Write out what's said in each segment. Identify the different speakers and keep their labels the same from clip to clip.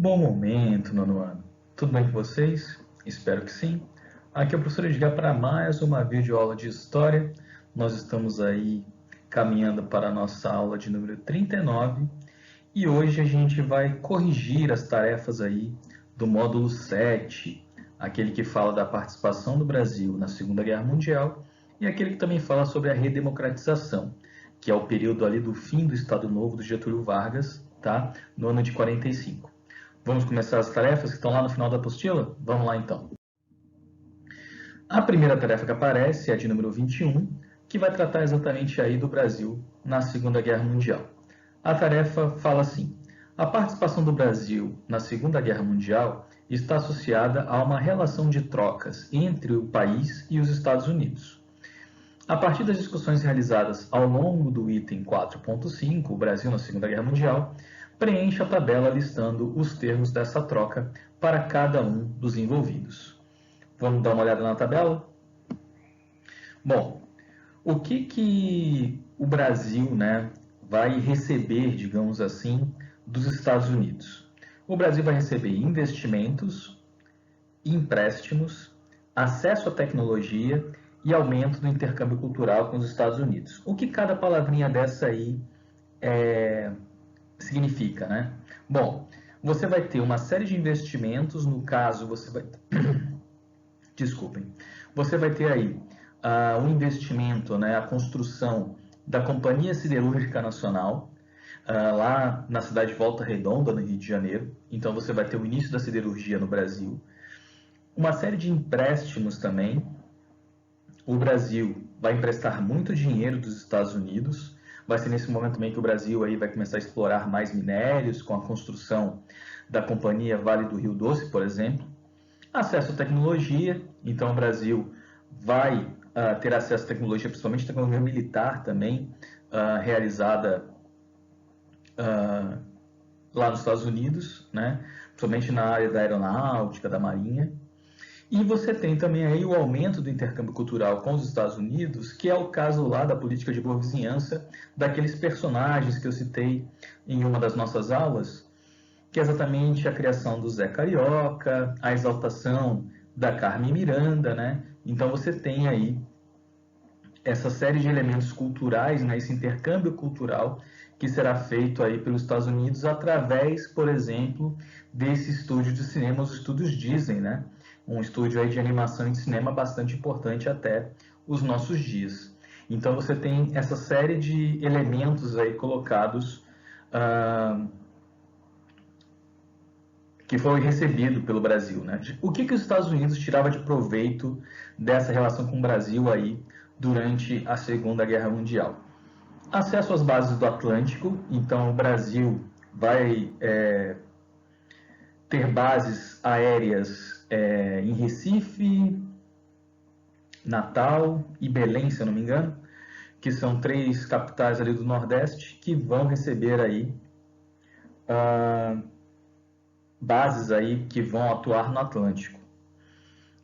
Speaker 1: Bom momento, nono ano. Tudo bem com vocês? Espero que sim. Aqui é o professor Edgar para mais uma videoaula de História. Nós estamos aí caminhando para a nossa aula de número 39 e hoje a gente vai corrigir as tarefas aí do módulo 7, aquele que fala da participação do Brasil na Segunda Guerra Mundial e aquele que também fala sobre a redemocratização, que é o período ali do fim do Estado Novo do Getúlio Vargas, tá? No ano de 45. Vamos começar as tarefas que estão lá no final da apostila? Vamos lá então. A primeira tarefa que aparece é a de número 21, que vai tratar exatamente aí do Brasil na Segunda Guerra Mundial. A tarefa fala assim: a participação do Brasil na Segunda Guerra Mundial está associada a uma relação de trocas entre o país e os Estados Unidos. A partir das discussões realizadas ao longo do item 4.5, o Brasil na Segunda Guerra Mundial, preencha a tabela listando os termos dessa troca para cada um dos envolvidos. Vamos dar uma olhada na tabela? Bom, o que o Brasil, vai receber, digamos assim, dos Estados Unidos? O Brasil vai receber investimentos, empréstimos, acesso à tecnologia e aumento do intercâmbio cultural com os Estados Unidos. O que cada palavrinha dessa aí significa, né? Bom, você vai ter uma série de investimentos, no caso, você vai... Desculpem. Você vai ter aí um investimento, a construção da Companhia Siderúrgica Nacional, lá na cidade de Volta Redonda, no Rio de Janeiro. Então, você vai ter o início da siderurgia no Brasil. Uma série de empréstimos também. O Brasil vai emprestar muito dinheiro dos Estados Unidos. Vai ser nesse momento também que o Brasil aí vai começar a explorar mais minérios, com a construção da Companhia Vale do Rio Doce, por exemplo. Acesso à tecnologia, então o Brasil vai ter acesso à tecnologia, principalmente tecnologia militar também, realizada lá nos Estados Unidos, principalmente na área da aeronáutica, da marinha. E você tem também aí o aumento do intercâmbio cultural com os Estados Unidos, que é o caso lá da política de boa vizinhança, daqueles personagens que eu citei em uma das nossas aulas, que é exatamente a criação do Zé Carioca, a exaltação da Carmen Miranda, Então você tem aí essa série de elementos culturais, esse intercâmbio cultural que será feito aí pelos Estados Unidos através, por exemplo, desse estúdio de cinema, os estúdios Disney, Um estúdio aí de animação e de cinema bastante importante até os nossos dias. Então você tem essa série de elementos aí colocados que foi recebido pelo Brasil, O que os Estados Unidos tirava de proveito dessa relação com o Brasil aí durante a Segunda Guerra Mundial? Acesso às bases do Atlântico, então o Brasil vai ter bases aéreas em Recife, Natal e Belém, se eu não me engano, que são 3 capitais ali do Nordeste que vão receber aí bases aí que vão atuar no Atlântico.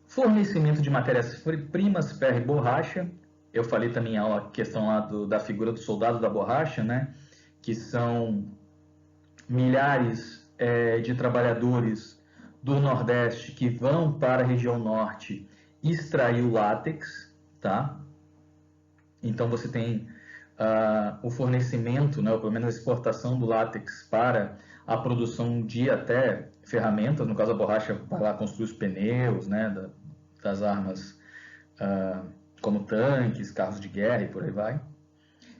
Speaker 1: Fornecimento de matérias-primas, ferro e borracha. Eu falei também a questão lá da figura do soldado da borracha, que são milhares de trabalhadores do Nordeste que vão para a região Norte extrair o látex, tá? Então você tem o fornecimento, ou pelo menos a exportação do látex para a produção de até ferramentas, no caso a borracha vai lá construir os pneus, das armas como tanques, carros de guerra e por aí vai.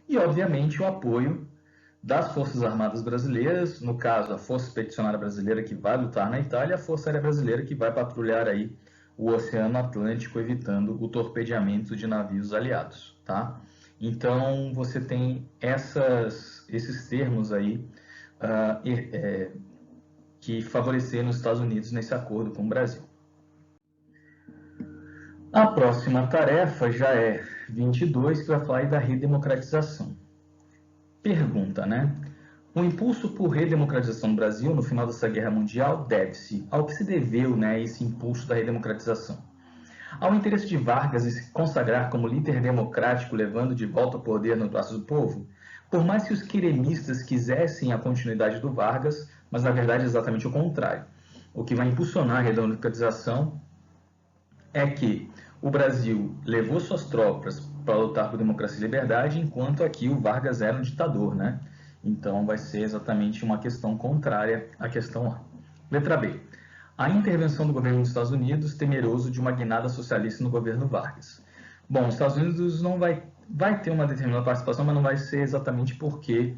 Speaker 1: E obviamente o apoio das Forças Armadas Brasileiras, no caso a Força Expedicionária Brasileira que vai lutar na Itália, e a Força Aérea Brasileira que vai patrulhar aí o Oceano Atlântico, evitando o torpedeamento de navios aliados, tá? Então você tem esses termos aí que favoreceram os Estados Unidos nesse acordo com o Brasil. A próxima tarefa já é 22, que vai falar aí da redemocratização. Pergunta, O impulso por redemocratização no Brasil no final dessa guerra mundial deve-se ao que se deveu, esse impulso da redemocratização? Ao interesse de Vargas em se consagrar como líder democrático, levando de volta o poder nos braços do povo? Por mais que os queremistas quisessem a continuidade do Vargas, mas na verdade é exatamente o contrário. O que vai impulsionar a redemocratização é que o Brasil levou suas tropas para lutar por democracia e liberdade, enquanto aqui o Vargas era um ditador, né? Então vai ser exatamente uma questão contrária à questão A. Letra B. A intervenção do governo dos Estados Unidos, temeroso de uma guinada socialista no governo Vargas. Bom, os Estados Unidos não vai ter uma determinada participação, mas não vai ser exatamente porque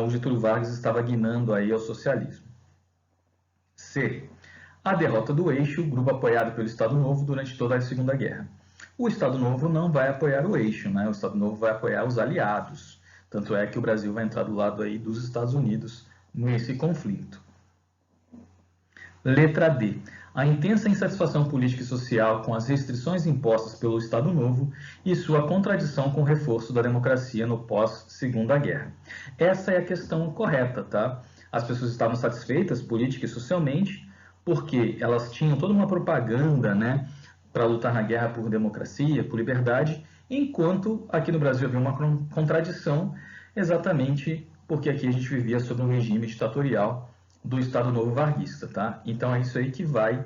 Speaker 1: o Getúlio Vargas estava guinando aí ao socialismo. C. A derrota do Eixo, grupo apoiado pelo Estado Novo durante toda a Segunda Guerra. O Estado Novo não vai apoiar o Eixo, né? O Estado Novo vai apoiar os aliados. Tanto é que o Brasil vai entrar do lado aí dos Estados Unidos nesse conflito. Letra D. A intensa insatisfação política e social com as restrições impostas pelo Estado Novo e sua contradição com o reforço da democracia no pós-Segunda Guerra. Essa é a questão correta, tá? As pessoas estavam satisfeitas política e socialmente porque elas tinham toda uma propaganda, né, para lutar na guerra por democracia, por liberdade, enquanto aqui no Brasil havia uma contradição, exatamente porque aqui a gente vivia sob um regime ditatorial do Estado Novo varguista, tá? Então é isso aí que vai,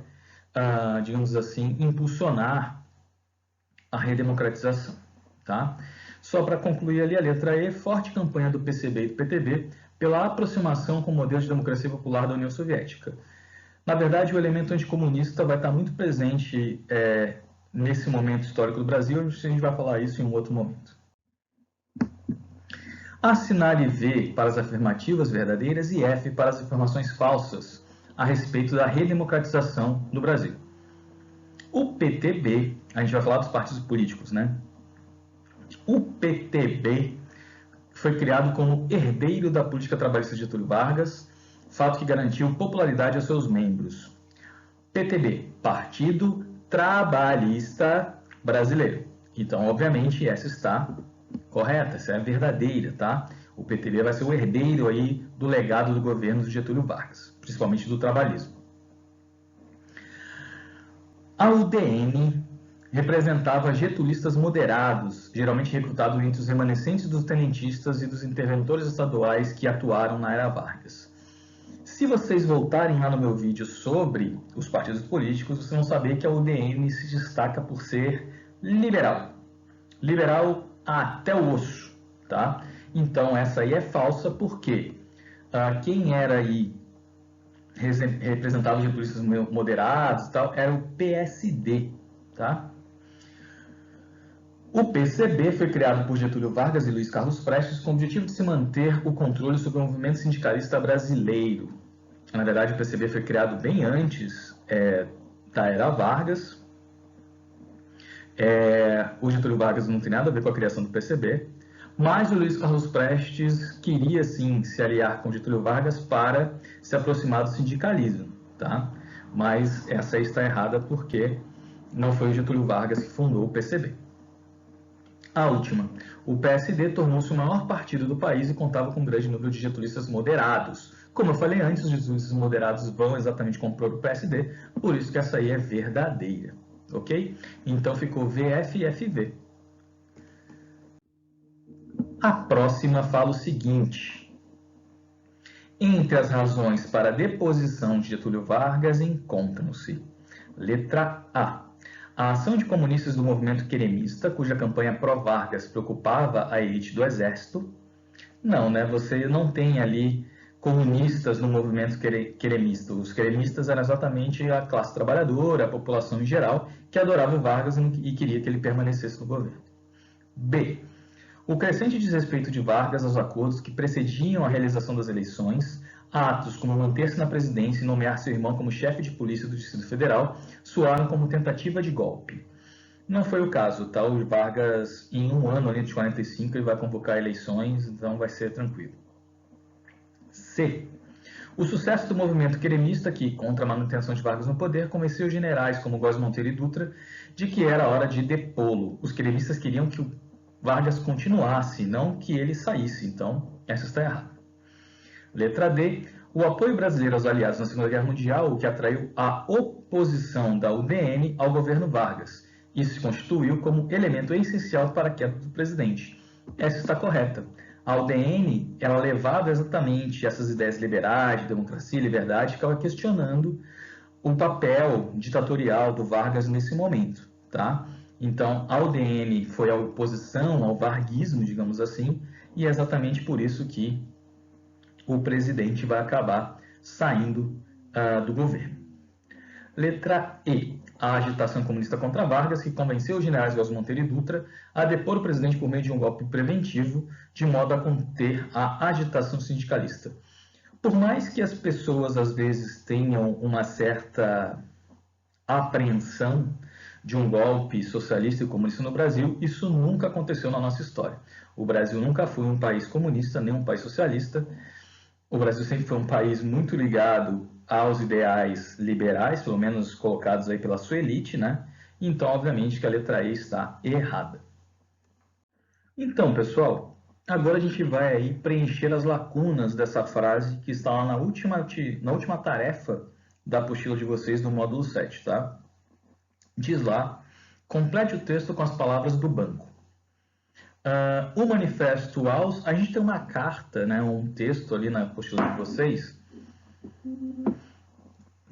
Speaker 1: digamos assim, impulsionar a redemocratização, tá? Só para concluir ali a letra E, forte campanha do PCB e do PTB pela aproximação com o modelo de democracia popular da União Soviética. Na verdade, o elemento anticomunista vai estar muito presente nesse momento histórico do Brasil, a gente vai falar isso em um outro momento. Assinale V para as afirmativas verdadeiras e F para as informações falsas a respeito da redemocratização do Brasil. O PTB, a gente vai falar dos partidos políticos, né? O PTB foi criado como herdeiro da política trabalhista de Getúlio Vargas, fato que garantiu popularidade aos seus membros. PTB, Partido Trabalhista Brasileiro. Então, obviamente, essa está correta, essa é a verdadeira, tá? O PTB vai ser o herdeiro aí do legado do governo de Getúlio Vargas, principalmente do trabalhismo. A UDN representava getulistas moderados, geralmente recrutados entre os remanescentes dos tenentistas e dos interventores estaduais que atuaram na era Vargas. Se vocês voltarem lá no meu vídeo sobre os partidos políticos, vocês vão saber que a UDN se destaca por ser liberal. Liberal até o osso, tá? Então essa aí é falsa porque quem era aí representava os getulistas moderados e tal era o PSD, tá? O PCB foi criado por Getúlio Vargas e Luiz Carlos Prestes com o objetivo de se manter o controle sobre o movimento sindicalista brasileiro. Na verdade, o PCB foi criado bem antes da era Vargas. O Getúlio Vargas não tem nada a ver com a criação do PCB, mas o Luiz Carlos Prestes queria, sim, se aliar com Getúlio Vargas para se aproximar do sindicalismo, tá? Mas essa aí está errada porque não foi o Getúlio Vargas que fundou o PCB. A última. O PSD tornou-se o maior partido do país e contava com um grande número de getulistas moderados. Como eu falei antes, os getulistas moderados vão exatamente compor o PSD, por isso que essa aí é verdadeira, ok? Então ficou VF e FV. A próxima fala o seguinte. Entre as razões para a deposição de Getúlio Vargas encontram-se. Letra A. A ação de comunistas do movimento queremista, cuja campanha pró-Vargas preocupava a elite do exército. Não, né? Você não tem ali comunistas no movimento queremista. Os queremistas eram exatamente a classe trabalhadora, a população em geral, que adorava o Vargas e queria que ele permanecesse no governo. B. O crescente desrespeito de Vargas aos acordos que precediam a realização das eleições, atos como manter-se na presidência e nomear seu irmão como chefe de polícia do Distrito Federal, soaram como tentativa de golpe. Não foi o caso, tá? O Vargas, em um ano ali de 45, ele vai convocar eleições, então vai ser tranquilo. C. O sucesso do movimento queremista, que, contra a manutenção de Vargas no poder, convenceu generais como Góes Monteiro e Dutra de que era hora de depô-lo. Os queremistas queriam que o Vargas continuasse, não que ele saísse, então essa está errada. Letra D. O apoio brasileiro aos aliados na Segunda Guerra Mundial, o que atraiu a oposição da UDN ao governo Vargas. Isso se constituiu como elemento essencial para a queda do presidente. Essa está correta. A UDN, ela levava exatamente essas ideias liberais, de democracia e liberdade, ficava questionando o papel ditatorial do Vargas nesse momento, tá? Então, a UDN foi a oposição ao varguismo, digamos assim, e é exatamente por isso que o presidente vai acabar saindo do governo. Letra E. A agitação comunista contra Vargas, que convenceu os generais Góes Monteiro e Dutra a depor o presidente por meio de um golpe preventivo, de modo a conter a agitação sindicalista. Por mais que as pessoas às vezes tenham uma certa apreensão de um golpe socialista e comunista no Brasil, isso nunca aconteceu na nossa história. O Brasil nunca foi um país comunista, nem um país socialista. O Brasil sempre foi um país muito ligado aos ideais liberais, pelo menos colocados aí pela sua elite, né? Então, obviamente, que a letra E está errada. Então, pessoal, agora a gente vai aí preencher as lacunas dessa frase que está lá na última tarefa da apostila de vocês no módulo 7, tá? Diz lá, complete o texto com as palavras do banco. O manifesto aos... A gente tem uma carta, né, um texto ali na apostila de vocês,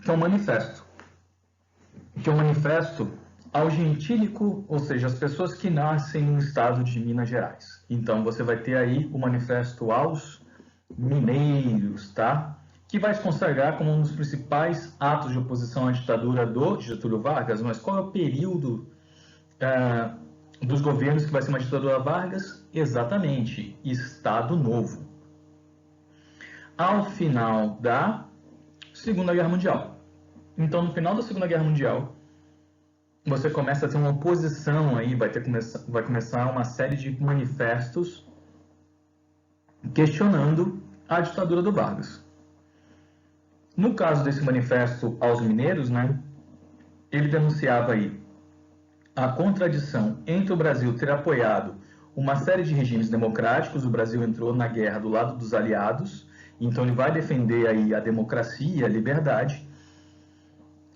Speaker 1: que é um manifesto. Que é um manifesto ao gentílico, ou seja, as pessoas que nascem no estado de Minas Gerais. Então, você vai ter aí o manifesto aos mineiros, tá? Que vai se consagrar como um dos principais atos de oposição à ditadura do Getúlio Vargas. Mas qual é o período dos governos que vai ser uma ditadura Vargas? Exatamente, Estado Novo. Ao final da Segunda Guerra Mundial. Então, no final da Segunda Guerra Mundial, você começa a ter uma oposição aí, vai começar uma série de manifestos questionando a ditadura do Vargas. No caso desse manifesto aos mineiros, né, ele denunciava aí a contradição entre o Brasil ter apoiado uma série de regimes democráticos. O Brasil entrou na guerra do lado dos aliados, então ele vai defender aí a democracia, a liberdade.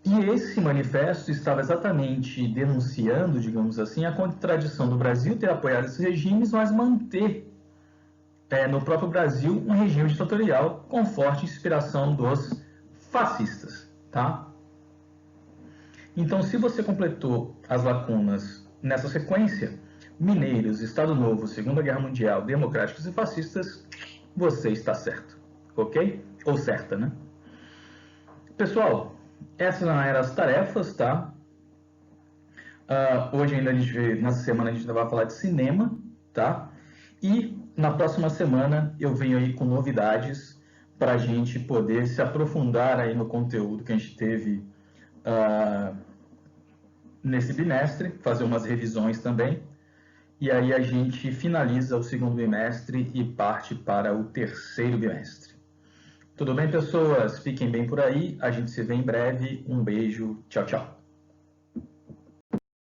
Speaker 1: E esse manifesto estava exatamente denunciando, digamos assim, a contradição do Brasil ter apoiado esses regimes, mas manter no próprio Brasil um regime ditatorial com forte inspiração dos fascistas, tá? Então, se você completou as lacunas nessa sequência, mineiros, Estado Novo, Segunda Guerra Mundial, democráticos e fascistas, você está certo, ok? Ou certa, né? Pessoal, essas eram as tarefas, tá? Hoje ainda nessa semana a gente ainda vai falar de cinema, tá? E na próxima semana eu venho aí com novidades para a gente poder se aprofundar aí no conteúdo que a gente teve nesse bimestre, fazer umas revisões também. E aí a gente finaliza o segundo bimestre e parte para o terceiro bimestre. Tudo bem, pessoas? Fiquem bem por aí. A gente se vê em breve. Um beijo. Tchau, tchau.